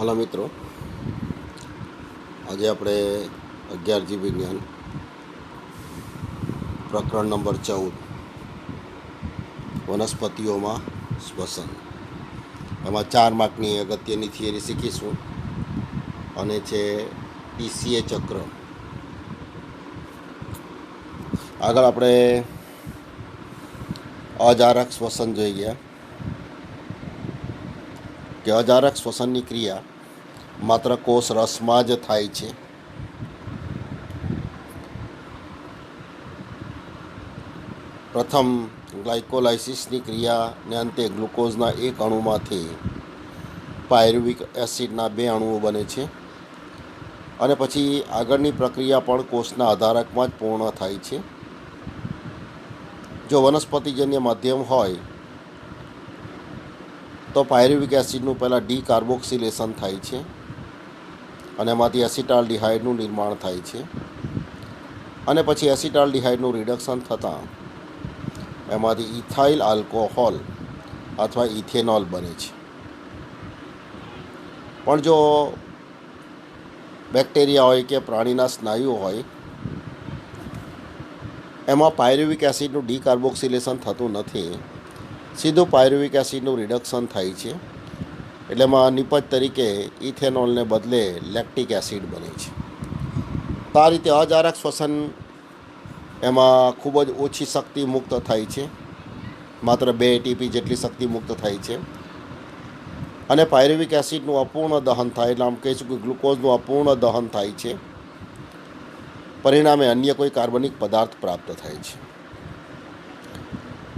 Hello મિત્રો, આજે આપણે 11જી વિજ્ઞાન પ્રકરણ નંબર 14 વનસ્પતિઓમાં શ્વસન, એમાં 4 માર્કની અગત્યની થિયરી શીખીશું અને છે ટીસીએ ચક્ર. આગળ આપણે અજારક શ્વસન જોઈ ગયા કે અજારક શ્વસનની ક્રિયા માત્ર કોષ રસમાં જ થાય છે. પ્રથમ ગ્લાયકોલાઇસિસની ક્રિયાને અંતે ગ્લુકોઝના એક અણુમાંથી પાયરુવિક એસિડના 2 અણુઓ બને છે અને પછી આગળની પ્રક્રિયા પણ કોષના આધારકમાં જ પૂર્ણ થાય છે. જો વનસ્પતિજન્ય માધ્યમ હોય તો પાયરુવિક એસિડનું પહેલાં ડીકાર્બોક્સિલેશન થાય છે અને એમાંથી એસિટાલ્ડિહાઇડનું નિર્માણ થાય છે અને પછી એસિટાલ્ડિહાઇડનું રિડક્શન થતાં એમાંથી ઇથાઇલ આલ્કોહોલ અથવા ઇથેનોલ બને છે. પણ જો બેક્ટેરિયા હોય કે પ્રાણીના સ્નાયુ હોય એમાં પાયરુવિક એસિડનું ડીકાર્બોક્સિલેશન થતું નથી, સીધું પાયરુવિક એસિડનું રિડક્શન થાય છે. એટલે એમાં નિપજ તરીકે ઇથેનોલને બદલે લેક્ટિક એસિડ બને છે. તો આ રીતે અજારક શ્વસન એમાં ખૂબ જ ઓછી શક્તિ મુક્ત થાય છે, માત્ર 2 ATP જેટલી શક્તિ મુક્ત થાય છે અને પાયરુવિક એસિડનું અપૂર્ણ દહન થાય, એટલે આમ કહીશું કે ગ્લુકોઝનું અપૂર્ણ દહન થાય છે. પરિણામે અન્ય કોઈ કાર્બનિક પદાર્થ પ્રાપ્ત થાય છે.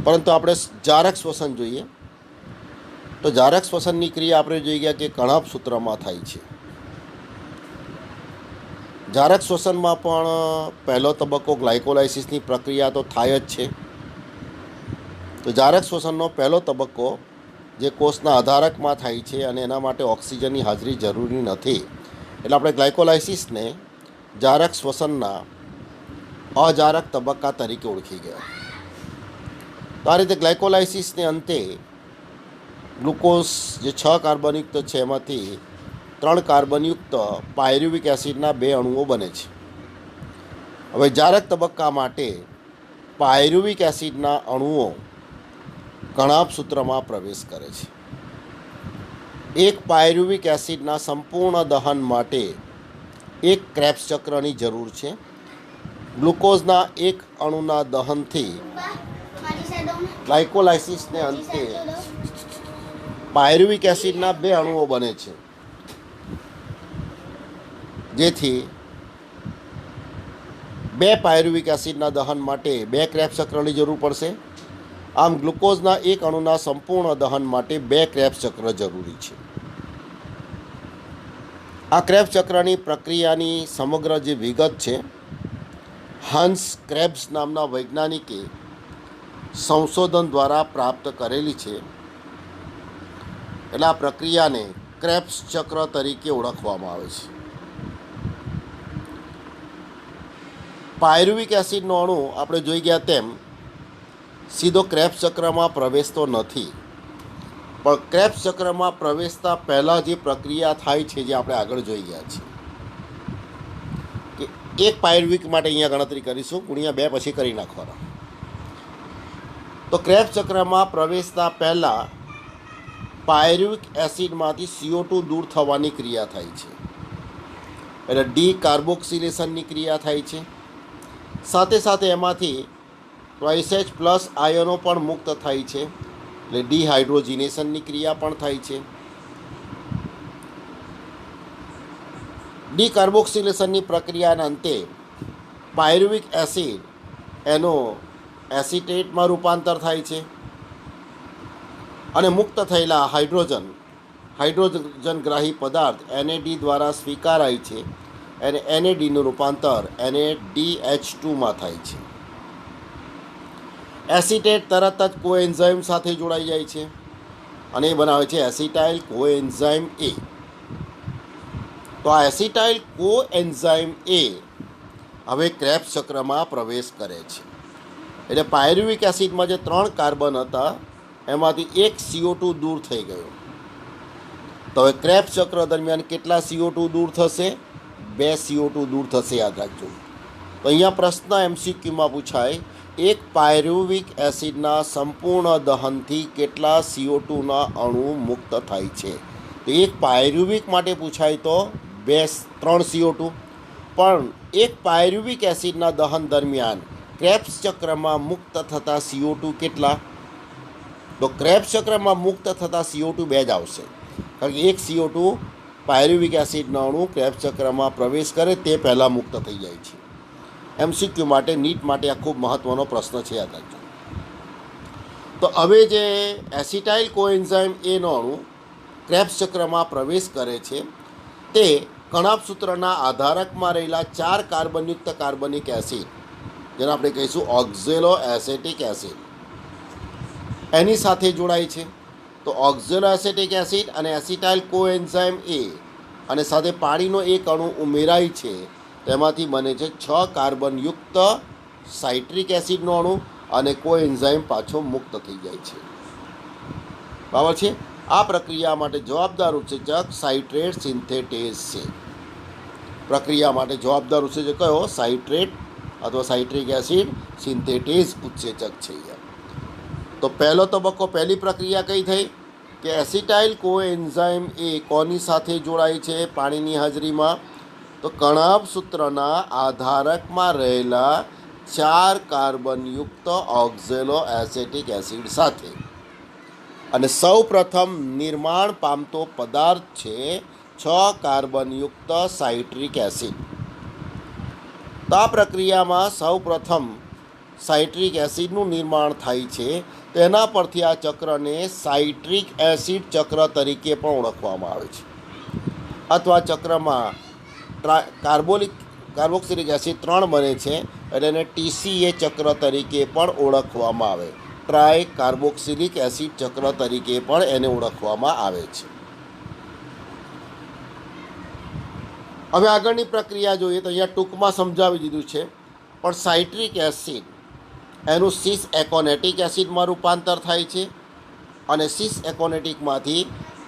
પરંતુ આપણે જારક શ્વસન જોઈએ તો જારક શ્વસનની ક્રિયા આપણે જોઈ ગયા કે કણાભ સૂત્રમાં થાય છે. જારક શ્વસનમાં પણ પહેલો તબક્કો ગ્લાયકોલાઇસિસની પ્રક્રિયા તો થાય જ છે. તો જારક શ્વસનનો પહેલો તબક્કો જે કોષના આધારકમાં થાય છે અને એના માટે ઓક્સિજનની હાજરી જરૂરી નથી, એટલે આપણે ગ્લાયકોલાઇસિસને જારક શ્વસનના અજારક તબક્કા તરીકે ઓળખી ગયા. તો આ રીતે ગ્લાયકોલાઇસિસને અંતે ગ્લુકોઝ જે 6 કાર્બનયુક્ત છે એમાંથી 3 કાર્બનયુક્ત પાયરુવિક એસિડના 2 અણુઓ બને છે. હવે જારક તબક્કા માટે પાયરુવિક એસિડના અણુઓ કણાભ સૂત્રમાં પ્રવેશ કરે છે. એક પાયરુવિક એસિડના સંપૂર્ણ દહન માટે એક ક્રેબ્સ ચક્રની જરૂર છે. ગ્લુકોઝના એક અણુના દહનથી ગ્લાયકોલાઇસિસને અંતે પાયરુવિક એસિડના 2 અણુઓ બને છે, જેથી 2 પાયરુવિક એસિડના દહન માટે 2 ક્રેબ્સ ચક્રની જરૂર પડશે. આમ ગ્લુકોઝના એક અણુના સંપૂર્ણ દહન માટે 2 ક્રેબ્સ ચક્ર જરૂરી છે. આ ક્રેબ્સ ચક્રની પ્રક્રિયાની સમગ્ર જે વિગત છે હાન્સ ક્રેબ્સ નામના વૈજ્ઞાનિકે સંશોધન દ્વારા પ્રાપ્ત કરેલી છે. એટલે આ પ્રક્રિયાને ક્રેબ્સ ચક્ર તરીકે ઓળખવામાં આવે છે. પાયરુવિક એસિડનો અણુ આપણે જોઈ ગયા તેમ સીધો ક્રેબ્સ ચક્રમાં પ્રવેશતો નથી, પણ ક્રેબ્સ ચક્રમાં પ્રવેશતા પહેલાં જે પ્રક્રિયા થાય છે જે આપણે આગળ જોઈ ગયા છીએ કે એક પાયરુવિક માટે અહીંયા ગણતરી કરીશું, ગુણ્યા 2 પછી કરી નાખવાના. તો ક્રેબ્સ ચક્રમાં પ્રવેશતા પહેલાં પાયરુવિક એસિડમાંથી CO2 દૂર થવાની ક્રિયા થાય છે, એટલે ડીકાર્બોક્સિલેશનની ક્રિયા થાય છે. સાથે સાથે એમાંથી H+ આયનો પણ મુક્ત થાય છે, એટલે ડિહાઇડ્રોજિનેશનની ક્રિયા પણ થાય છે. ડીકાર્બોક્સિલેશનની પ્રક્રિયાના અંતે પાયરુવિક એસિડ એનો એસિટેટમાં રૂપાંતર થાય છે અને મુક્ત થયેલા હાઇડ્રોજનગ્રાહી પદાર્થ NAD દ્વારા સ્વીકારાય છે અને NADનું રૂપાંતર NADH2માં થાય છે. એસિટેટ તરત જ કોએન્ઝાઇમ સાથે જોડાઈ જાય છે અને એ બનાવે છે એસિટાઇલ કોએન્ઝાઇમ A. તો આ એસિટાઇલ કોએન્ઝાઇમ A હવે ક્રેબ્સ ચક્રમાં પ્રવેશ કરે છે. એટલે પાયરુવિક એસિડમાં જે 3 કાર્બન હતા એમાંથી એક CO2 દૂર થઈ ગયો તો હવે ક્રેબ્સ ચક્ર દરમિયાન કેટલા CO2 દૂર થશે? 2 CO2 દૂર થશે, યાદ રાખજો. તો અહીંયા પ્રશ્ન MCQમાં પૂછાય, એક પાયરુવિક એસિડના સંપૂર્ણ દહનથી કેટલા CO2ના અણુ મુક્ત થાય છે? તો એક પાયરુવિક માટે પૂછાય તો 3 CO2. પણ એક પાયરુવિક એસિડના દહન દરમિયાન ક્રેબ્સ ચક્રમાં મુક્ત થતા CO2 કેટલા? તો ક્રેબ્સ ચક્રમાં મુક્ત થતા CO2 2 જ આવશે, કારણ કે એક CO2 પાયરુવિક એસિડનો અણુ ક્રેબ્સ ચક્રમાં પ્રવેશ કરે તે પહેલાં મુક્ત થઈ જાય છે. MCQ માટે, નીટ માટે આ ખૂબ મહત્ત્વનો પ્રશ્ન છે, યાદ રાખજો. તો હવે જે એસિટાઇલ કોએન્ઝાઇમ એનો અણુ ક્રેબ્સ ચક્રમાં પ્રવેશ કરે છે તે કણાભ સૂત્રના આધારકમાં રહેલા 4 કાર્બનયુક્ત કાર્બનિક એસિડ, જેને આપણે કહીશું ઓક્ઝેલો એસેટિક એસિડ, એની સાથે જોડાય છે. તો ઓક્ઝેલો એસેટિક એસિડ અને એસિટાઇલ કોએન્ઝાઇમ એ અને સાથે પાણીનો એક અણુ ઉમેરાય છે, તેમાંથી બને છે 6 કાર્બનયુક્ત સાઇટ્રિક એસિડનો અણુ અને કોએન્ઝાઇમ પાછો મુક્ત થઈ જાય છે. બરાબર છે. આ પ્રક્રિયા માટે જવાબદાર ઉત્સેચક સાઇટ્રેટ સિન્થેટેઝ છે. પ્રક્રિયા માટે જવાબદાર ઉત્સેચક કયો? સાઇટ્રેટ અથવા સાઇટ્રિક એસિડ સિન્થેટેઝ ઉત્સેચક છે. તો પહેલો તબક્કો, પહેલી પ્રક્રિયા કઈ થઈ કે એસિટાઇલ કોએન્ઝાઇમ એ કોની સાથે જોડાય છે પાણીની હાજરીમાં? તો કણાભ સૂત્રના આધારકમાં રહેલા 4 કાર્બનયુક્ત ઓક્ઝેલો એસેટિક એસિડ સાથે. અને સૌ પ્રથમ નિર્માણ પામતો પદાર્થ છે 6 કાર્બનયુક્ત સાઇટ્રિક એસિડ. તો આ પ્રક્રિયામાં સૌ પ્રથમ સાઇટ્રિક એસિડનું નિર્માણ થાય છે. તેના પરથી આ ચક્રને સાઇટ્રિક એસિડ ચક્ર તરીકે પણ ઓળખવામાં આવે છે, અથવા ચક્રમાં કાર્બોક્સિલિક એસિડ 3 બને છે એટલે એને TCA ચક્ર તરીકે પણ ઓળખવામાં આવે, ટ્રાય કાર્બોક્સિલિક એસિડ ચક્ર તરીકે પણ એને ઓળખવામાં આવે છે. હવે આગળની પ્રક્રિયા જોઈએ તો અહીંયા ટૂંકમાં સમજાવી દીધું છે, પણ સાઇટ્રિક એસિડ એનું સિસ એકોનેટિક એસિડમાં રૂપાંતર થાય છે અને સિસ એકોનેટિકમાંથી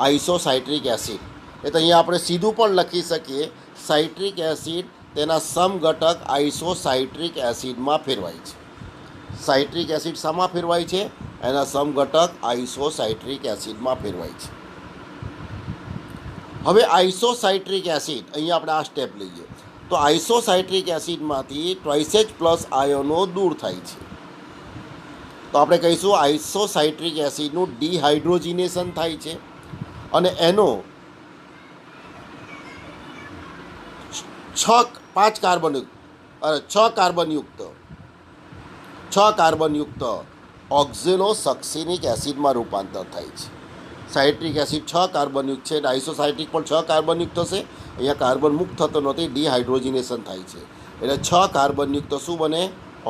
આઇસોસાઇટ્રિક એસિડ, એ તો અહીંયા આપણે સીધું પણ લખી શકીએ, સાઇટ્રિક એસિડ તેના સમઘટક આઇસોસાઇટ્રિક એસિડમાં ફેરવાય છે. સાઇટ્રિક એસિડ શામાં ફેરવાય છે? એના સમઘટક આઇસોસાઇટ્રિક એસિડમાં ફેરવાય છે. હવે આઇસોસાઇટ્રિક એસિડ, અહીંયા આપણે આ સ્ટેપ લઈએ તો આઇસોસાઇટ્રિક એસિડમાંથી ટ્વાઇસેજ+ આયનો દૂર થાય છે. તો આપણે કહીશું આઇસોસાઇટ્રિક એસિડનું ડિહાઇડ્રોજિનેશન થાય છે અને એનો 6 કાર્બનયુક્ત ઓક્ઝેલો સક્સિનિક એસિડમાં રૂપાંતર થાય છે. સાઇટ્રિક એસિડ 6 કાર્બનયુક્ત છે, આઇસોસાઇટ્રિક પણ 6 કાર્બનયુક્ત હશે. અહીંયા કાર્બન મુક્ત થતો નથી, ડિહાઇડ્રોજિનેશન થાય છે એટલે 6 કાર્બનયુક્ત શું બને?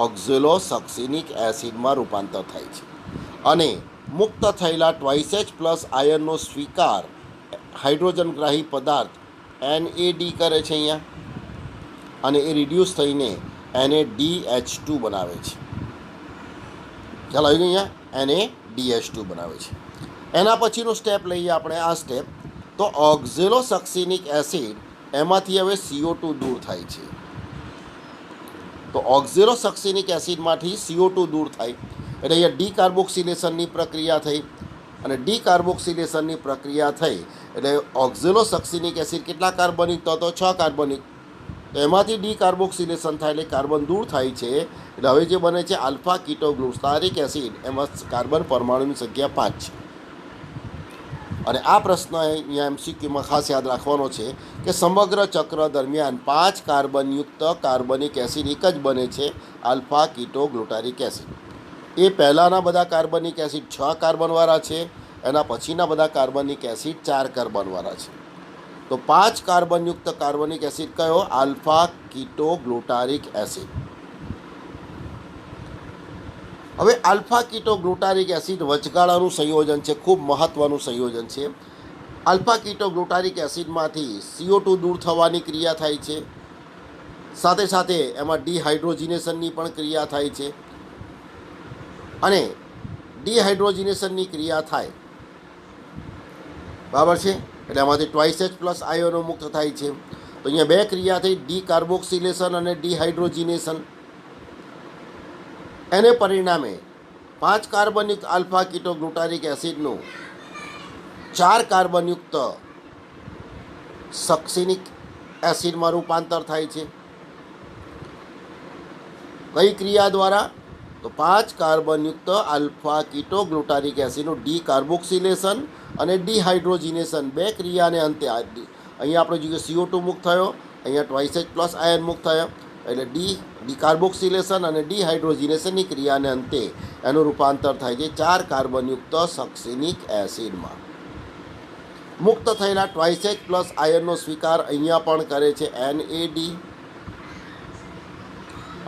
ઓક્ઝેલો સક્સિનિક એસિડમાં રૂપાંતર થાય છે. અને મુક્ત થયેલા ટ્વાઇસેજ+ આયનનો સ્વીકાર હાઇડ્રોજનગ્રાહી પદાર્થ NAD કરે છે અહીંયા, અને એ રિડ્યુસ થઈને NaDH2 બનાવે છે. ખ્યાલ આવી ગયો? અહીંયા NaDH2 બનાવે છે. એના પછીનો સ્ટેપ લઈએ આપણે, આ સ્ટેપ તો ઓક્ઝેલો સક્સિનિક એસિડ એમાંથી હવે CO2 દૂર થાય છે. તો ઓક્ઝેલો સક્સિનિક એસિડમાંથી CO2 દૂર થાય એટલે અહીંયા ડીકાર્બોક્સિલેશનની પ્રક્રિયા થઈ, અને ડીકાર્બોક્સિલેશનની પ્રક્રિયા થઈ એટલે ઓક્ઝેલો સક્સિનિક એસિડ કેટલા કાર્બનિક હતો? 6 કાર્બનિક. તો એમાંથી ડીકાર્બોક્સિલેશન થાય એટલે કાર્બન દૂર થાય છે એટલે હવે જે બને છે આલ્ફા કીટોગ્લુટારિક એસિડ, એમાં કાર્બન પરમાણુની સંખ્યા 5 છે. અને આ પ્રશ્ન અહીંયા MCQમાં ખાસ યાદ રાખવાનો છે કે સમગ્ર ચક્ર દરમિયાન 5 કાર્બનયુક્ત કાર્બનિક એસિડ એક જ બને છે, આલ્ફા કીટોગ્લુટારિક એસિડ. એ પહેલાંના બધા કાર્બનિક એસિડ 6 કાર્બનવાળા છે, એના પછીના બધા કાર્બનિક એસિડ 4 કાર્બનવાળા છે. તો 5 કાર્બનયુક્ત કાર્બનિક એસિડ કયો? Alpha ketoglutaric acid. હવે આલ્ફા કીટોગ્લુટારિક એસિડ વચગાળાનું સંયોજન છે, ખૂબ મહત્ત્વનું સંયોજન છે. આલ્ફા કીટોગ્લુટારિક એસિડમાંથી CO2 દૂર થવાની ક્રિયા થાય છે, સાથે સાથે એમાં ડિહાઇડ્રોજિનેશનની પણ ક્રિયા થાય છે. અને ડિહાઇડ્રોજિનેશનની ક્રિયા થાય, બરાબર છે, એટલે આમાંથી ટ્વાઇસ એચ પ્લસ આયનો મુક્ત થાય છે. તો અહીંયા બે ક્રિયા થઈ, ડી કાર્બોક્સિલેશન અને ડિહાઇડ્રોજિનેશન. એને પરિણામે 5 કાર્બનયુક્ત આલ્ફા કીટોગ્લુટારિક એસિડનું 4 કાર્બનયુક્ત સક્સિનિક એસિડમાં રૂપાંતર થાય છે. કઈ ક્રિયા દ્વારા? તો 5 કાર્બનયુક્ત આલ્ફા કીટોગ્લુટારિક એસિડનું ડી કાર્બોક્સિલેશન અને ડિહાઇડ્રોજિનેશન બે ક્રિયાને અંતે અહીંયા આપણે જોઈએ CO2 મુક્ત થયો, અહીંયા ટ્વાઇસ એચ પ્લસ આયન મુક્ત થયો, એટલે ડીકાર્બોક્સિલેશન અને ડિહાઇડ્રોજિનેશનની ક્રિયાને અંતે એનું રૂપાંતર થાય છે 4 કાર્બનયુક્ત સક્સિનિક એસિડમાં. મુક્ત થયેલા ટ્વાઇસ એચ પ્લસ આયનનો સ્વીકાર અહીંયા પણ કરે છે NAD,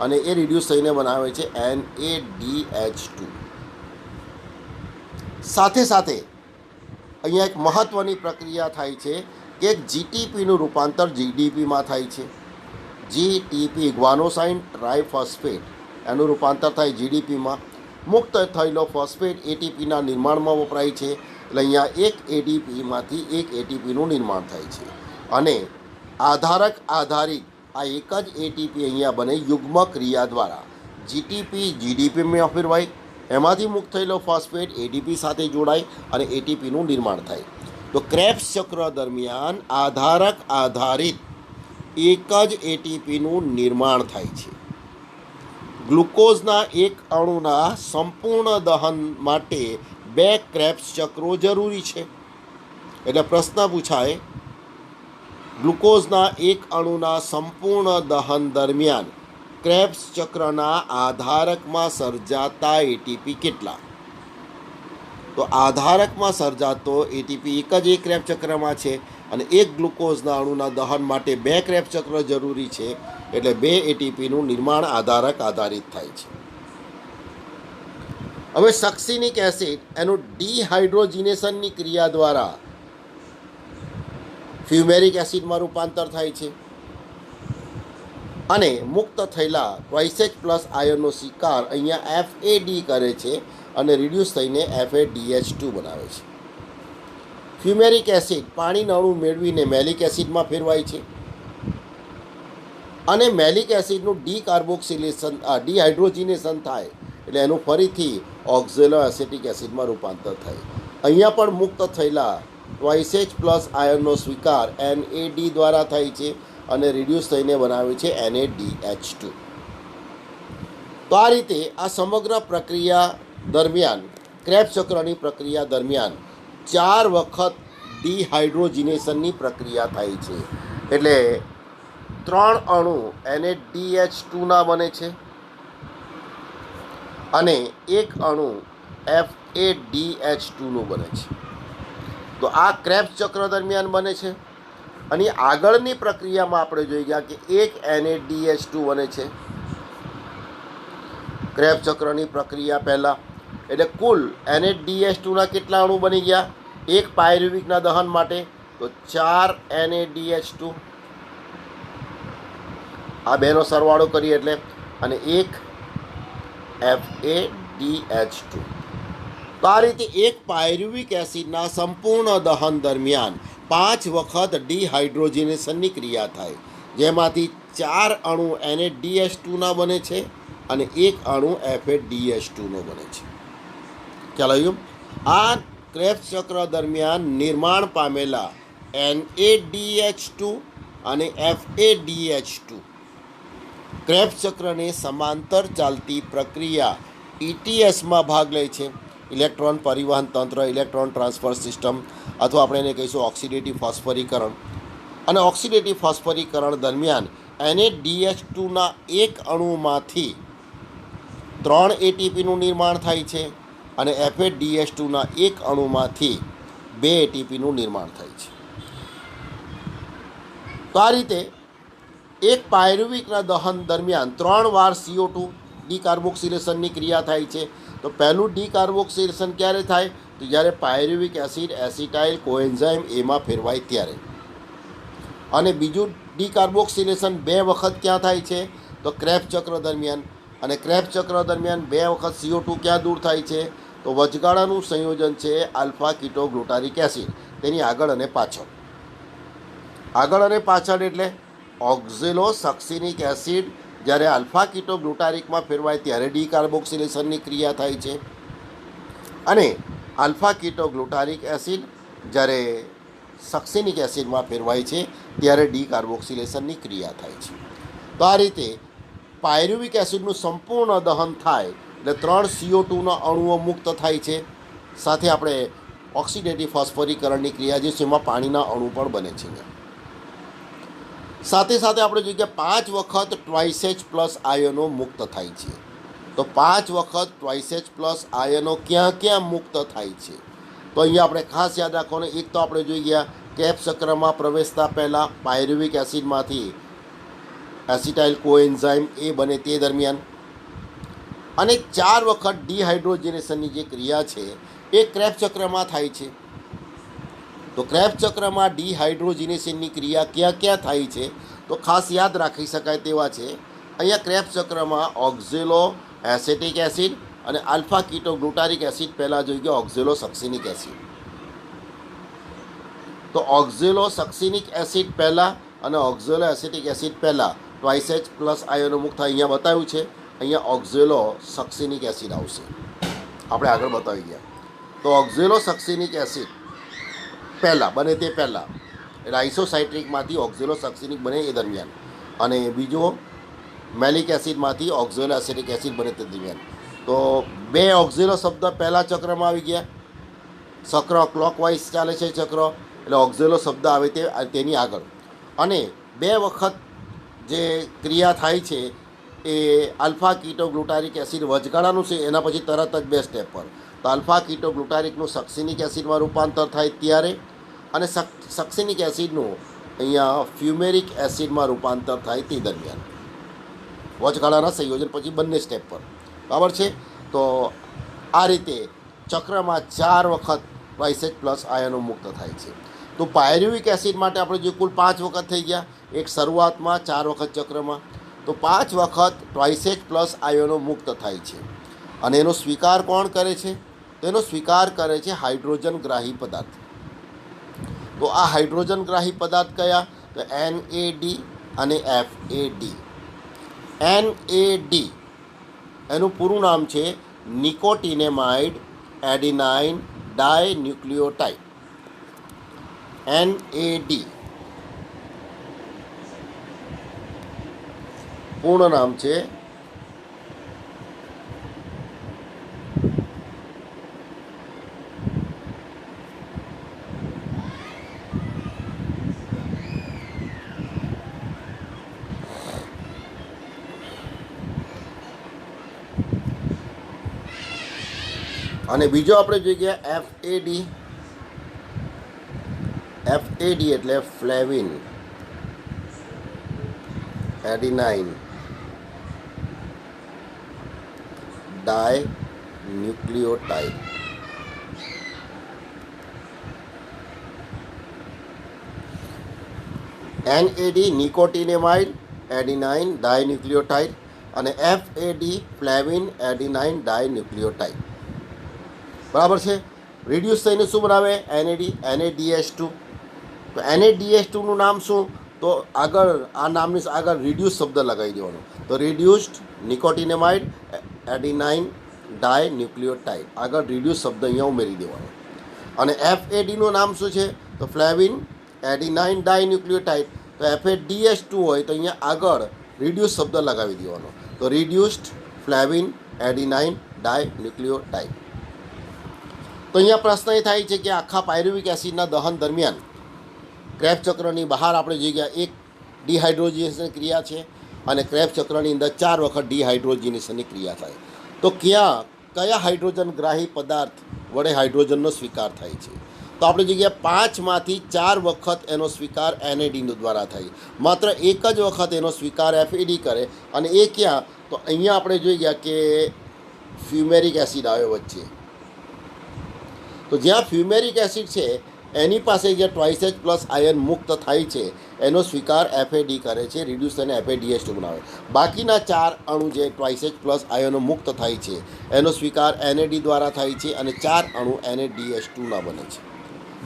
અને એ રિડ્યુસ થઈને બનાવે છે NaDH2. સાથે સાથે અહીંયા એક મહત્ત્વની પ્રક્રિયા થાય છે કે જીટીપીનું રૂપાંતર જીડીપીમાં થાય છે. જીટીપી ગ્વાનોસાઇન ટ્રાઇફોસ્ફેટ એનું રૂપાંતર થાય જીડીપીમાં. મુક્ત થયેલો ફોસ્ફેટ એટીપીના નિર્માણમાં વપરાય છે. એટલે અહીંયા એક એડીપીમાંથી એક એટીપીનું નિર્માણ થાય છે, અને આધારક આધારિત આ એક જ એટીપી અહીંયા બને યુગ્મ ક્રિયા દ્વારા. જીટીપી જીડીપીમાં ફેરવાય, એમાંથી મુક્ત થયેલો ફોસ્ફેટ એડીપી સાથે જોડાય અને એટીપીનું નિર્માણ થાય. તો ક્રેબ્સ ચક્ર દરમિયાન આધારક આધારિત એક જ એટીપીનું નિર્માણ થાય છે. ગ્લુકોઝના એક અણુના સંપૂર્ણ દહન માટે 2 ક્રેબ્સ ચક્રો જરૂરી છે. એટલે પ્રશ્ન પૂછાય, ગ્લુકોઝના એક અણુના સંપૂર્ણ દહન દરમિયાન ક્રેબ્સ ચક્રના આધારકમાં સર્જાતા એટીપી કેટલા? તો આધારકમાં સર્જાતો એટીપી એક જ એક ક્રેબ્સ ચક્રમાં છે, અને એક ગ્લુકોઝના અણુના દહન માટે 2 ક્રેબ્સ ચક્ર જરૂરી છે. એટલે 2 એટીપીનું નિર્માણ આધારક આધારિત થાય છે. હવે સક્સિનિક એસિડ એનું ડિહાઇડ્રોજિનેશનની ક્રિયા દ્વારા ફ્યુમેરિક એસિડમાં રૂપાંતર થાય છે, અને મુક્ત થયેલા ટ્વાઇસ એચ પ્લસ આયનનો સ્વીકાર અહીંયા FAD કરે છે અને રિડ્યુસ થઈને FADH2 બનાવે છે. ફ્યુમેરિક એસિડ પાણીનું અણુ મેળવીને મેલિક એસિડમાં ફેરવાય છે, અને મેલિક એસિડનું ડિહાઇડ્રોજિનેશન થાય એટલે એનું ફરીથી ઓક્ઝેલો એસિટિક એસિડમાં રૂપાંતર થાય. અહીંયા પણ મુક્ત થયેલા ટ્વાઇસ એચ પ્લસ આયનનો સ્વીકાર NAD દ્વારા થાય છે અને રિડ્યુસ થઈને બનાવે છે NaDH2. તો આ રીતે આ સમગ્ર પ્રક્રિયા દરમિયાન, ક્રેબ્સ ચક્રની પ્રક્રિયા દરમિયાન 4 વખત ડિહાઇડ્રોજિનેશનની પ્રક્રિયા થાય છે. એટલે 3 અણુ NaDH2ના બને છે, અને 1 અણુ FADH2નું બને છે. તો આ ક્રેબ્સ ચક્ર દરમિયાન બને છે. અને આગળની પ્રક્રિયામાં આપણે જોઈ ગયા કે 1 NaDH2 બને છે ક્રેબ્સ ચક્રની પ્રક્રિયા પહેલાં. એટલે કુલ NaDH2ના કેટલા અણુ બની ગયા? 1 પાયરુવિકના દહન માટે તો 4 NaDH2, આ બેનો સરવાળો કરીએ એટલે, અને 1 FADH2. તો આ રીતે 1 પાયરુવિક એસિડના સંપૂર્ણ દહન દરમિયાન 5 વખત ડિહાઇડ્રોજિનેશનની ક્રિયા થાય, જેમાંથી 4 અણુ NaDH2ના બને છે અને 1 અણુ FADH2નો બને છે. ખ્યાલ આવ્યો? આ ક્રેબ્સ ચક્ર દરમિયાન નિર્માણ પામેલા NaDH2 અને FADH2 ક્રેબ્સ ચક્રને સમાંતર ચાલતી પ્રક્રિયા ETSમાં ભાગ લે છે. ઇલેક્ટ્રોન પરિવહન તંત્ર, ઇલેક્ટ્રોન ટ્રાન્સફર સિસ્ટમ, અથવા આપણે એને કહીશું ઓક્સિડેટિવ ફોસ્ફરીકરણ. અને ઓક્સિડેટિવ ફોસ્ફરીકરણ દરમિયાન NaDH2ના એક અણુમાંથી 3 એટીપીનું નિર્માણ થાય છે, અને FADH2ના એક અણુમાંથી 2 એટીપીનું નિર્માણ થાય છે. તો આ રીતે એક પાયરુવિકના દહન દરમિયાન 3 વાર CO2 ડિકાર્બોક્સિલેશનની ક્રિયા થાય છે. તો પહેલું ડિકાર્બોક્સિલેશન ક્યારે થાય? તો જ્યારે પાયરુવિક એસિડ એસિટાઇલ કોએન્ઝાઇમ એમાં ફેરવાય ત્યારે. અને બીજું ડિકાર્બોક્સિલેશન 2 વખત ક્યાં થાય છે? તો ક્રેબ્સ ચક્ર દરમિયાન. અને ક્રેબ્સ ચક્ર દરમિયાન 2 વખત CO2 ક્યાં દૂર થાય છે? તો વચગાળાનું સંયોજન છે આલ્ફા કીટોગ્લુટારિક એસિડ, તેની આગળ અને પાછળ એટલે ઓક્ઝેલો સક્સિનિક એસિડ જ્યારે આલ્ફા કીટોગ્લુટારિકમાં ફેરવાય ત્યારે ડી કાર્બોક્સિલેશનની ક્રિયા થાય છે, અને આલ્ફા કીટોગ્લુટારિક એસિડ જ્યારે સક્સિનિક એસિડમાં ફેરવાય છે ત્યારે ડી કાર્બોક્સિલેશનની ક્રિયા થાય છે. તો આ રીતે પાયરુવિક એસિડનું સંપૂર્ણ દહન થાય એટલે 3 CO2ના અણુઓ મુક્ત થાય છે. સાથે આપણે ઓક્સિડેટિવ ફોસ્ફોરીકરણની ક્રિયા જે છે એમાં પાણીના અણુ પણ બને છે. સાથે આપણે જોઈએ કે 5 વખત ટ્વાઇસેચ પ્લસ આયનો મુક્ત થાય છે. તો 5 વખત ટ્વાઇસેચ પ્લસ આયનો ક્યાં મુક્ત થાય છે? તો અહીંયા આપણે ખાસ યાદ રાખવાનું, એક તો આપણે જોઈ ગયા કેપ ચક્રમાં પ્રવેશતા પહેલાં પાયરુવિક એસિડમાંથી એસિટાઇલ કોએન્ઝાઇમ એ બને તે દરમિયાન, અને 4 વખત ડિહાઇડ્રોજનેશનની જે ક્રિયા છે એ ક્રેબ ચક્રમાં થાય છે. તો ક્રેબ ચક્રમાં ડિહાઇડ્રોજનેશનની ક્રિયા ક્યાં થાય છે? તો ખાસ યાદ રાખી શકાય તેવા છે. અહીંયા ક્રેબ ચક્રમાં ઓક્ઝેલો એસેટિક એસિડ અને આલ્ફા કીટોગ્લુટારિક એસિડ પહેલાં જોઈ ગયા ઓક્ઝેલો સક્સિનિક એસિડ. તો ઓક્ઝેલો સક્સિનિક એસિડ પહેલાં અને ઓક્ઝેલો એસેટિક એસિડ પહેલાં ટ્વાઇસેચ પ્લસ આયનો મુક્ત થાય. અહીંયા બતાવ્યું છે, અહીંયા ઓક્ઝેલો સક્સિનિક એસિડ આવશે, આપણે આગળ બતાવી ગયા. તો ઓક્ઝેલો સક્સિનિક એસિડ પહેલાં બને તે પહેલાં એટલે આઇસોસાઇટ્રિકમાંથી ઓક્ઝેલો સક્સિનિક બને એ દરમિયાન, અને બીજો મેલિક એસિડમાંથી ઓક્ઝેલો એસેટિક એસિડ બને તે દરમિયાન. તો 2 ઓક્ઝેલો શબ્દ પહેલાં ચક્રમાં આવી ગયા. ચક્ર ક્લોકવાઇઝ ચાલે છે ચક્ર, એટલે ઓક્ઝેલો શબ્દ આવે તેની આગળ, અને 2 વખત જે ક્રિયા થાય છે એ આલ્ફા કીટોગ્લુટારિક એસિડ વચગાળાનું છે એના પછી તરત જ 2 સ્ટેપ પર. તો આલ્ફા કીટોગ્લુટારિકનું સક્સિનિક એસિડમાં રૂપાંતર થાય ત્યારે, અને સક્સિનિક એસિડનું અહીંયા ફ્યુમેરિક એસિડમાં રૂપાંતર થાય તે દરમિયાન, વચગાળાના સંયોજન પછી બંને સ્ટેપ પર. બરાબર છે? તો આ રીતે ચક્રમાં 4 વખત ટ્વાઇસેચ પ્લસ આયનો મુક્ત થાય છે. તો પાયરુવિક એસિડ માટે આપણે જે કુલ 5 વખત થઈ ગયા, એક શરૂઆતમાં 4 વખત ચક્રમાં, તો 5 વખત ટ્વાઇસેચ પ્લસ આયનો મુક્ત થાય છે. અને એનો સ્વીકાર કોણ કરે છે? તો એનો સ્વીકાર કરે છે હાઇડ્રોજન ગ્રાહી પદાર્થ. તો આ હાઇડ્રોજન ગ્રાહી પદાર્થ કયા? તો NAD અને FAD. NAD એનું પૂરું નામ છે નિકોટિનેમાઇડ એડિનાઇન ડાયન્યુક્લિયોટાઇડ. NAD પૂર્ણ નામ છે અને બીજો આપણે જોઈ ગયા FAD. FAD એટલે ફ્લેવિન એડિનાઇન ડાયન્યુક્લિયોટાઇડ. NAD નિકોટિનેમાઇડ એડિનાઇન ડાયન્યુક્લિયોટાઇડ અને FAD ફ્લેવિન એડિનાઇન ડાયન્યુક્લિયોટાઇડ. બરાબર છે? રિડ્યુસ થઈને શું બનાવે? NADH2. તો NADH2નું નામ શું? તો આગળ આ નામની આગળ રિડ્યુસ શબ્દ લગાવી દેવાનો. તો રિડ્યુસ્ડ નિકોટિનેમાઇડ એડિનાઇન ડાયન્યુક્લિયોટાઇડ, આગળ રિડ્યુસ શબ્દ અહીંયા ઉમેરી દેવાનો. અને FADનું નામ શું છે? તો ફ્લેવિન એડિનાઇન ડાયન્યુક્લિયોટાઇડ. તો FADH2 હોય તો અહીંયા આગળ રિડ્યુસ શબ્દ લગાવી દેવાનો. તો રિડ્યુસ્ડ ફ્લેવિન એડિનાઇન ડાયન્યુક્લિયોટાઇડ. તો અહીંયા પ્રશ્ન એ થાય છે કે આખા પાયરુવિક એસિડના દહન દરમિયાન ક્રેબ ચક્રની બહાર આપણે જોઈ ગયા એક ડિહાઇડ્રોજનેશન ક્રિયા છે, અને ક્રેબ ચક્રની અંદર 4 વખત ડિહાઇડ્રોજનેશનની ક્રિયા થાય. તો કયા હાઇડ્રોજન ગ્રાહી પદાર્થ વડે હાઇડ્રોજનનો સ્વીકાર થાય છે? તો આપણે જોઈ ગયા 5માંથી 4 વખત એનો સ્વીકાર NAD દ્વારા થાય, માત્ર એક જ વખત એનો સ્વીકાર FAD કરે. અને એ ક્યાં? તો અહીંયા આપણે જોઈ ગયા કે ફ્યુમેરિક એસિડ આવ્યો વચ્ચે. તો જ્યાં ફ્યુમેરિક એસિડ છે એની પાસે જે ટ્વાઇસેચ પ્લસ આયન મુક્ત થાય છે એનો સ્વીકાર FAD કરે છે, રિડ્યુસ અને FADH2 બનાવે. બાકીના 4 અણુ જે ટ્વાઇસેચ પ્લસ આયનો મુક્ત થાય છે એનો સ્વીકાર NAD દ્વારા થાય છે, અને 4 અણુ NADH2ના બને છે.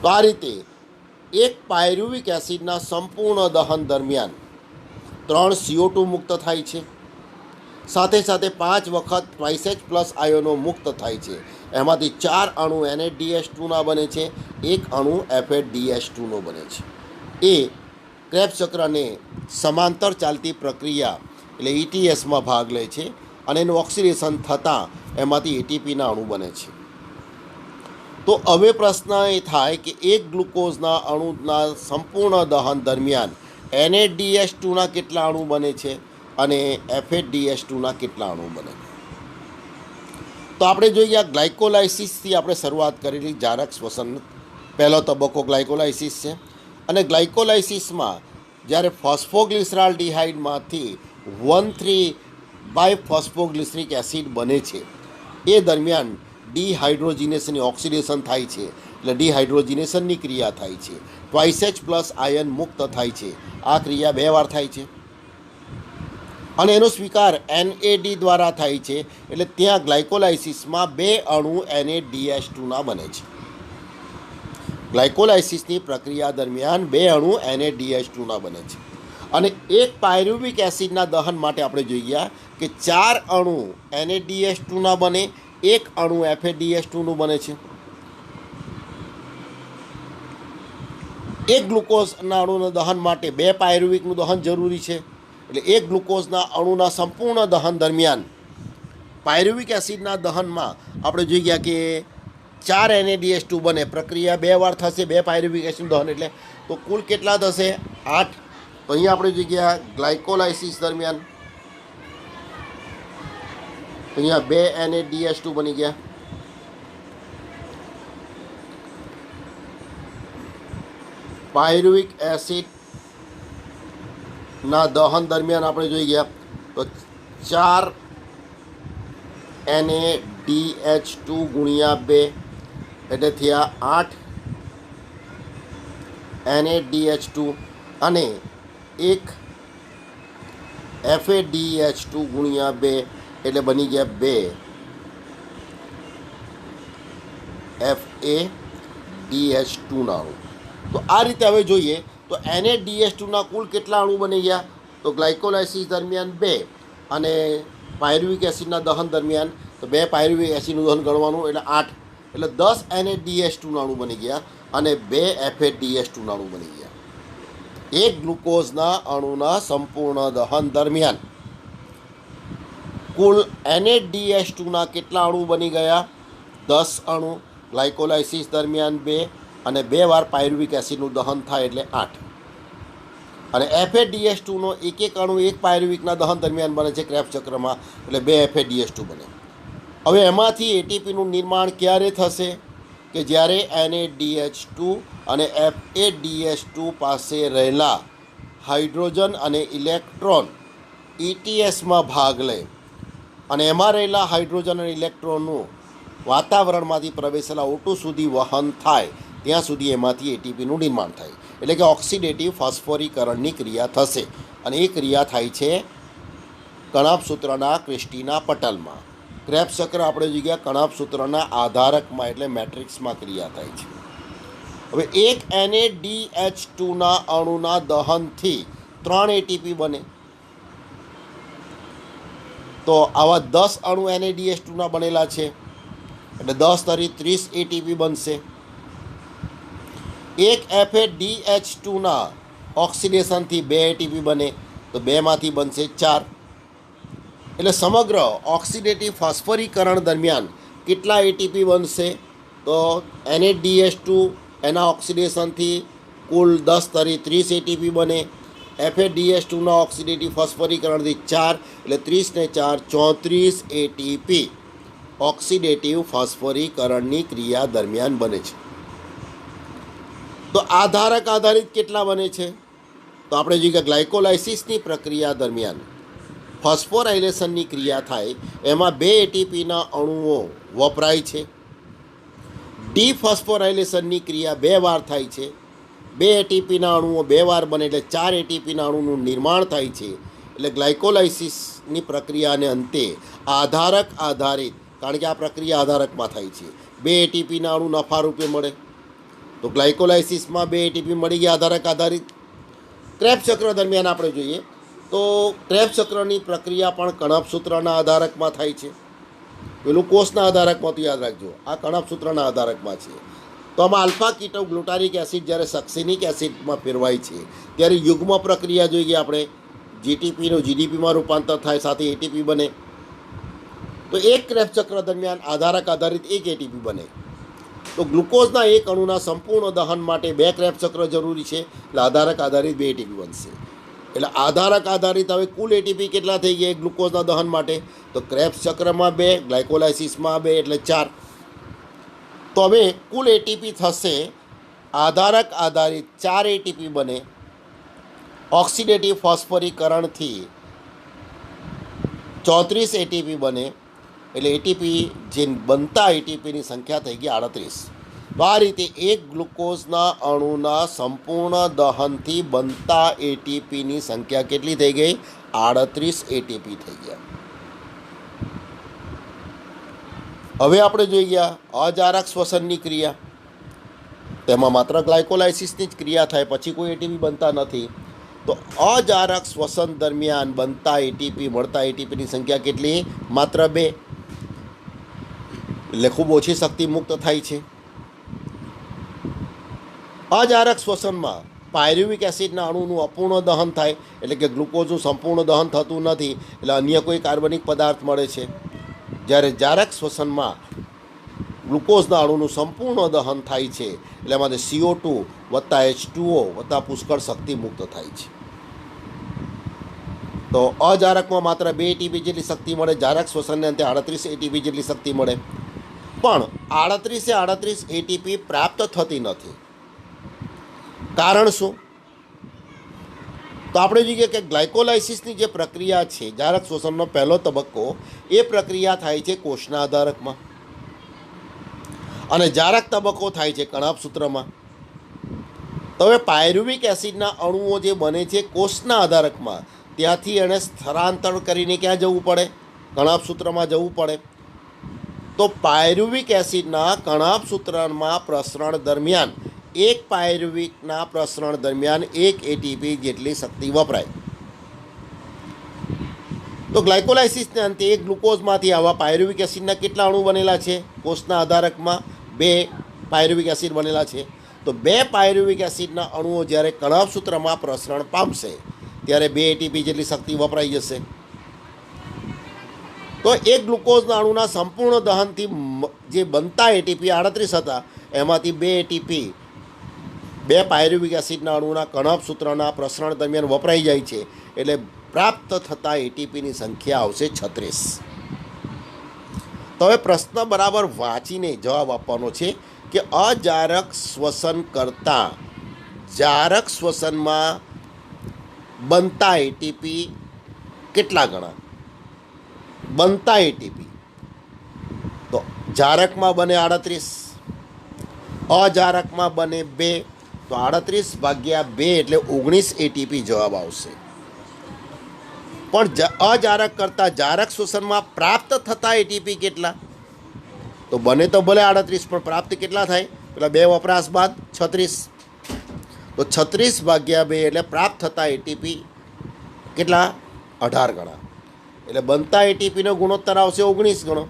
તો આ રીતે એક પાયરુવિક એસિડના સંપૂર્ણ દહન દરમિયાન 3 CO2 મુક્ત થાય છે, સાથે સાથે 5 વખત ટ્વાઇસેચ પ્લસ આયોનો મુક્ત થાય છે. એમાંથી 4 અણુ NaDH2ના બને છે, 1 અણુ FADH2નો બને છે. એ ક્રેબ્સ ચક્રને સમાંતર ચાલતી પ્રક્રિયા એટલે ETSમાં ભાગ લે છે અને એનું ઓક્સિડેશન થતાં એમાંથી ATPના અણુ બને છે. તો હવે પ્રશ્ન એ થાય કે એક ગ્લુકોઝના અણુના સંપૂર્ણ દહન દરમિયાન NaDH2ના કેટલા અણુ બને છે અને FADH2ના કેટલા અણુ બને. તો આપણે જોઈએ આ ગ્લાયકોલાઇસિસથી આપણે શરૂઆત કરેલી જારક શ્વસન પહેલો તબક્કો ગ્લાયકોલાઇસિસ છે. અને ગ્લાયકોલાઇસિસમાં જ્યારે ફોસ્ફોગ્લિસરાલ્ડિહાઇડમાંથી 1,3-બાયફોસ્ફોગ્લિસરિક એસિડ બને છે એ દરમિયાન ડિહાઇડ્રોજિનેશનની ઓક્સિડેશન થાય છે, એટલે ડિહાઇડ્રોજિનેશનની ક્રિયા થાય છે. ટ્વાઇસેચ પ્લસ આયન મુક્ત થાય છે. આ ક્રિયા 2 વાર થાય છે અને એનો સ્વીકાર NAD દ્વારા થાય છે. એટલે ત્યાં ગ્લાયકોલાઇસિસમાં 2 અણુ NaDH2ના બને છે. ગ્લાયકોલાઇસિસની પ્રક્રિયા દરમિયાન 2 અણુ NaDH2ના બને છે. અને એક પાયરુવિક એસિડના દહન માટે આપણે જોઈએ કે 4 અણુ NaDH2ના બને, 1 અણુ FADH2નું બને છે. એક ગ્લુકોઝના અણુના દહન માટે 2 પાયરુવિકનું દહન જરૂરી છે. એટલે એક ગ્લુકોઝના અણુના સંપૂર્ણ દહન દરમિયાન પાયરુવિક એસિડના દહનમાં આપણે જોઈ ગયા કે 4 NaDH2 બને, પ્રક્રિયા 2 વાર થશે, 2 પાયરુવિક એસિડ દહન એટલે તો કુલ કેટલા થશે? 8. તો અહીંયા આપણે જોઈ ગયા ગ્લાયકોલાઇસિસ દરમિયાન અહીંયા 2 NaDH2 બની ગયા. પાયરુવિક એસિડના દહન દરમિયાન આપણે જોઈ ગયા તો 4 NaDH2 ગુણ્યા 2 એટલે થયા 8 NaDH2 અને 1 FADH2 ગુણ્યા 2 એટલે બની ગયા 2 FADH2ના અણુ. તો આ રીતે હવે જોઈએ તો NaDH2ના કુલ કેટલા અણુ બની ગયા? તો ગ્લાયકોલાઇસિસ દરમિયાન 2 અને પાયરુવિક એસિડના દહન દરમિયાન તો 2 પાયરુવિક એસિડનું દહન ગણવાનું એટલે 8 એટલે 10 NaDH2ના અણુ બની ગયા અને 2 FADH2ના અણુ બની ગયા. એક ગ્લુકોઝના અણુના સંપૂર્ણ દહન દરમિયાન કુલ NaDH2ના કેટલા અણુ બની ગયા? 10 અણુ. ગ્લાયકોલાઇસિસ દરમિયાન 2 અને 2 વાર પાયરુવિક એસિડનું દહન થાય એટલે 8 અને FADH2નો એક અણુ 1 પાયરુવિકના દહન દરમિયાન બને છે ક્રેબ્સ ચક્રમાં, એટલે 2 FADH2 બને. હવે એમાંથી ATPનું નિર્માણ ક્યારે થશે? કે જ્યારે NaDH2 અને FADH2 પાસે રહેલા હાઇડ્રોજન અને ઇલેક્ટ્રોન ETSમાં ભાગ લે અને એમાં રહેલા હાઇડ્રોજન અને ઇલેક્ટ્રોનનું વાતાવરણમાંથી પ્રવેશેલા O2 સુધી વહન થાય ત્યાં સુધી એમાંથી ATPનું નિર્માણ થાય, એટલે કે ઓક્સિડેટિવ ફોસ્ફોરીકરણની ક્રિયા થશે. અને એ ક્રિયા થાય છે કણાભસૂત્રના ક્રિસ્ટીના પટલમાં. ક્રેબ્સ ચક્ર આપણે જોઈ ગયા કણાભસૂત્રના આધારકમાં એટલે મેટ્રિક્સમાં ક્રિયા થાય છે. હવે એક NaDH2ના અણુના દહનથી 3 ATP બને. તો આવા 10 અણુ NaDH2ના બનેલા છે એટલે 10 તરી 30 ATP બનશે. એક FADH2ના ઓક્સિડેશનથી 2 ATP બને તો 2માંથી બનશે 4. એટલે સમગ્ર ઓક્સિડેટિવ ફોસ્ફોરીકરણ દરમિયાન કેટલા ATP બનશે? તો NaDH2 એના ઓક્સિડેશનથી કુલ 10 તરી 30 ATP બને. FADH2ના ઓક્સિડેટિવ ફોસ્ફોરીકરણથી 4 એટલે 30 ને 4 34 ATP ઓક્સિડેટિવ ફોસ્ફોરીકરણની ક્રિયા દરમિયાન બને છે. તો આધારક આધારિત કેટલા બને છે? તો આપણે જોઈએ કે ગ્લાયકોલાઇસિસની પ્રક્રિયા દરમિયાન ફોસ્ફોરાયલેશનની ક્રિયા થાય એમાં 2 ATPના અણુઓ વપરાય છે. ડિફોસ્ફોરાયલેશનની ક્રિયા 2 વાર થાય છે. 2 ATPના અણુઓ 2 વાર બને એટલે 4 ATPના અણુનું નિર્માણ થાય છે. એટલે ગ્લાયકોલાઇસિસની પ્રક્રિયાને અંતે આધારક આધારિત, કારણ કે આ પ્રક્રિયા આધારકમાં થાય છે, 2 ATPના અણુ નફા રૂપે મળે તો ગ્લાયકોલાઇસિસમાં 2 એટીપી મળી ગયા આધારક આધારિત. ક્રેબ્સ ચક્ર દરમિયાન આપણે જોઈએ તો ક્રેબ્સ ચક્રની પ્રક્રિયા પણ કણપસૂત્રના આધારકમાં થાય છે. પેલું કોષના આધારકમાં તો યાદ રાખજો, આ કણપસૂત્રના આધારકમાં છે. તો આમાં આલ્ફા કીટો ગ્લુટારિક એસિડ જ્યારે સક્સિનિક એસિડમાં ફેરવાય છે ત્યારે યુગ્મ પ્રક્રિયા જોઈએ આપણે. જીટીપીનું જીડીપીમાં રૂપાંતર થાય, સાથે એટીપી બને. તો એક ક્રેબ્સ ચક્ર દરમિયાન આધારક આધારિત 1 એટીપી બને. તો ગ્લુકોઝના એક અણુના સંપૂર્ણ દહન માટે 2 ક્રેબ્સ ચક્ર જરૂરી છે, એટલે આધારક આધારિત 2 એટીપી બનશે. એટલે આધારક આધારિત હવે કુલ એટીપી કેટલા થઈ ગયા ગ્લુકોઝના દહન માટે? તો ક્રેબ્સ ચક્રમાં 2, ગ્લાયકોલાઇસિસમાં 2 એટલે 4. તો હવે કુલ એટીપી થશે આધારક આધારિત 4 એટીપી બને. ઓક્સિડેટિવ ફોસ્ફોરીકરણથી 34 એટીપી બને. એટલે એટીપી જે બનતા એટીપીની સંખ્યા થઈ ગઈ 38. તો આ રીતે એક ગ્લુકોઝના અણુના સંપૂર્ણ દહનથી બનતા એટીપીની સંખ્યા કેટલી થઈ ગઈ? 38 એટીપી થઈ ગયા. હવે આપણે જોઈ ગયા અજારક શ્વસનની ક્રિયા. તેમાં માત્ર ગ્લાયકોલાઇસિસની જ ક્રિયા થાય, પછી કોઈ એટીપી બનતા નથી. તો અજારક શ્વસન દરમિયાન બનતા એટીપી મળતા એટીપીની સંખ્યા કેટલી? માત્ર 2. એટલે ખૂબ ઓછી શક્તિ મુક્ત થાય છે. અજારક શ્વસનમાં પાયરુવિક એસિડના અણુનું અપૂર્ણ દહન થાય, એટલે કે ગ્લુકોઝનું સંપૂર્ણ દહન થતું નથી, એટલે અન્ય કોઈ કાર્બનિક પદાર્થ મળે છે. જ્યારે જારક શ્વસનમાં ગ્લુકોઝના અણુનું સંપૂર્ણ દહન થાય છે, એટલે એમાંથી CO2 વત્તા H2O વત્તા પુષ્કળ શક્તિ મુક્ત થાય છે. તો અજારકમાં માત્ર 2 એટીપી જેટલી શક્તિ મળે, જારક શ્વસનને અંતે 38 એટીપી જેટલી શક્તિ મળે. પણ 38 એટીપી પ્રાપ્ત થતી નથી. કારણ શું? તો આપણે જોઈએ કે ગ્લાયકોલાઇસિસની જે પ્રક્રિયા છે, જારક શ્વસનનો પહેલો તબક્કો, એ પ્રક્રિયા થાય છે કોષના આધારકમાં, અને જારક તબક્કો થાય છે કણાભસૂત્રમાં. તો હવે પાયરુવિક એસિડના અણુઓ જે બને છે કોષના આધારકમાં, ત્યાંથી એણે સ્થળાંતર કરીને ક્યાં જવું પડે? કણાભસૂત્રમાં જવું પડે. તો પાયરુવિક એસિડના કણાભસૂત્રમાં પ્રસરણ દરમિયાન એક પાયરુવિકના પ્રસરણ દરમિયાન 1 એટીપી જેટલી શક્તિ વપરાય. તો ગ્લાયકોલાઇસિસને અંતે એક ગ્લુકોઝમાંથી આવા પાયરુવિક એસિડના કેટલા અણુ બનેલા છે? કોષના આધારકમાં 2 પાયરુવિક એસિડ બનેલા છે. તો 2 પાયરુવિક એસિડના અણુઓ જ્યારે કણાભસૂત્રમાં પ્રસરણ પામશે ત્યારે 2 એટીપી જેટલી શક્તિ વપરાઈ જશે. તો એક ગ્લુકોઝના અણુના સંપૂર્ણ દહનથી જે બનતા એટીપી 38 હતા, એમાંથી 2 એટીપી 2 પાયરુવિક એસિડના અણુના કણાભસૂત્રના પ્રસરણ દરમિયાન વપરાઈ જાય છે, એટલે પ્રાપ્ત થતા એટીપીની સંખ્યા આવશે 36. તો હવે પ્રશ્ન બરાબર વાંચીને જવાબ આપવાનો છે કે અજારક શ્વસન કરતાં જારક શ્વસનમાં બનતા એટીપી કેટલા ગણા? બનતા એટીપી તો જારકમાં બને 38, અજારકમાં બને 2, તો 38 ભાગ્યા 2 એટલે 19 એટીપી જવાબ આવશે. પણ અજારક કરતાં જારક શ્વસનમાં પ્રાપ્ત થતા એટીપી કેટલા? તો બને તો ભલે 38, પણ પ્રાપ્ત કેટલા થાય? પેલા 2 વપરાશ બાદ 36. તો 36 ભાગ્યા 2 એટલે પ્રાપ્ત થતા એટીપી કેટલા? 18 ગણા. એટલે બનતા એટીપીનો ગુણોત્તર આવશે 19 ગણો,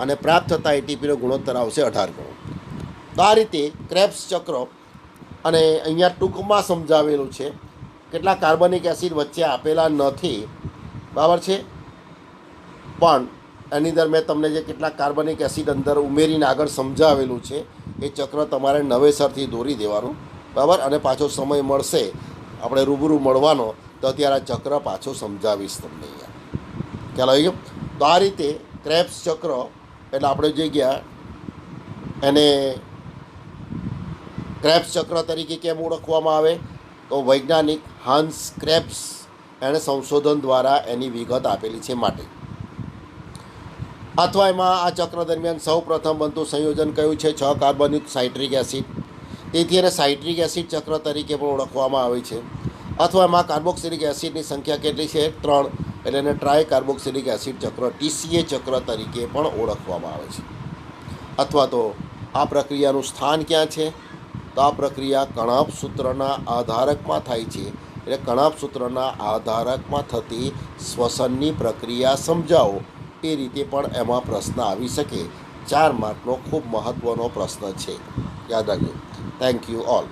અને પ્રાપ્ત થતા એટીપીનો ગુણોત્તર આવશે 18 ગણો. તો આ રીતે ક્રેબ્સ ચક્ર, અને અહીંયા ટૂંકમાં સમજાવેલું છે. કેટલા કાર્બનિક એસિડ વચ્ચે આપેલા નથી, બરાબર છે, પણ એની અંદર મેં તમને જે કેટલાક કાર્બનિક એસિડ અંદર ઉમેરીને આગળ સમજાવેલું છે, એ ચક્ર તમારે નવેસરથી દોરી દેવાનું, બરાબર. અને પાછો સમય મળશે આપણે રૂબરૂ મળવાનો, તો ત્યારે આ ચક્ર પાછો સમજાવીશ તમને અહીંયા. ખ્યાલ આવી ગયો? તો આ રીતે ક્રેબ્સ ચક્ર એટલે આપણે જોઈ ગયા એને ક્રેબ્સ ચક્ર તરીકે કેમ ઓળખવામાં આવે? તો વૈજ્ઞાનિક હાન્સ ક્રેબ્સ એણે સંશોધન દ્વારા એની વિગત આપેલી છે માટે. અથવા એમાં આ ચક્ર દરમિયાન સૌ પ્રથમ બનતું સંયોજન કયું છે? 6 કાર્બનયુક્ત સાઇટ્રિક એસિડ. તેથી એને સાઇટ્રિક એસિડ ચક્ર તરીકે પણ ઓળખવામાં આવે છે. અથવા એમાં કાર્બોક્સિલિક એસિડની સંખ્યા કેટલી છે? 3, એટલે એને ટ્રાય કાર્બોક્સિલિક એસિડ ચક્ર TCA ચક્ર તરીકે પણ ઓળખવામાં આવે છે. અથવા તો આ પ્રક્રિયાનું સ્થાન ક્યાં છે? તો આ પ્રક્રિયા કણાભ સૂત્રના આધારકમાં થાય છે. એટલે કણાભ સૂત્રના આધારકમાં થતી શ્વસનની પ્રક્રિયા સમજાવો. એ રીતે પણ એમાં પ્રશ્ન આવી શકે. 4 માર્કનો ખૂબ મહત્ત્વનો પ્રશ્ન છે. યાદ રાખજો. Thank you all.